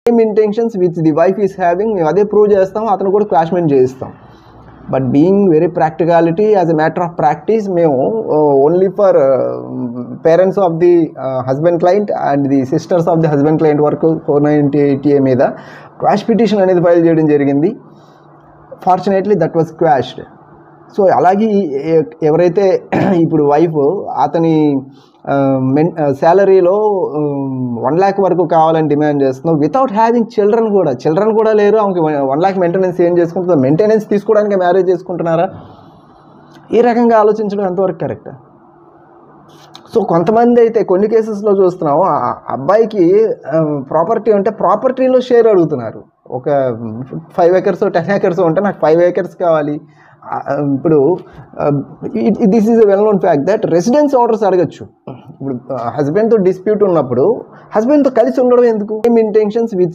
Same intentions which the wife is having మేము అదే prove చేస్తాం, అతను కూడా క్లాష్మెంట్ చేయిస్తాం. But being very practicality as a matter of practice మేము only for parents of the husband client and the sisters of the husband client వరకు 498A మీద క్వాష్ పిటిషన్ అనేది ఫైల్ చేయడం జరిగింది. Fortunately that was quashed. So అలాగే ఎవరైతే ఇప్పుడు wife అతని శాలరీలో 1 lakh వరకు కావాలని డిమాండ్ చేస్తున్నాం వితౌట్ హ్యావింగ్ చిల్డ్రన్ కూడా లేరు, ఆమెకి 1 lakh మెయింటెనెన్స్ ఏం చేసుకుంటుందో, మెయింటెనెన్స్ తీసుకోవడానికి మ్యారేజ్ చేసుకుంటున్నారా? ఈ రకంగా ఆలోచించడం ఎంతవరకు కరెక్ట్? సో కొంతమంది అయితే కొన్ని కేసెస్లో చూస్తున్నాము అబ్బాయికి ప్రాపర్టీ ఉంటే ప్రాపర్టీలో షేర్ అడుగుతున్నారు. ఒక 5 acres 10 acres ఉంటే నాకు 5 acres కావాలి. ఇప్పుడు this is a well known fact that residence orders అడగచ్చు. ఇప్పుడు హస్బెండ్తో డిస్ప్యూట్ ఉన్నప్పుడు హస్బెండ్తో కలిసి ఉండడం ఎందుకు? Same intentions with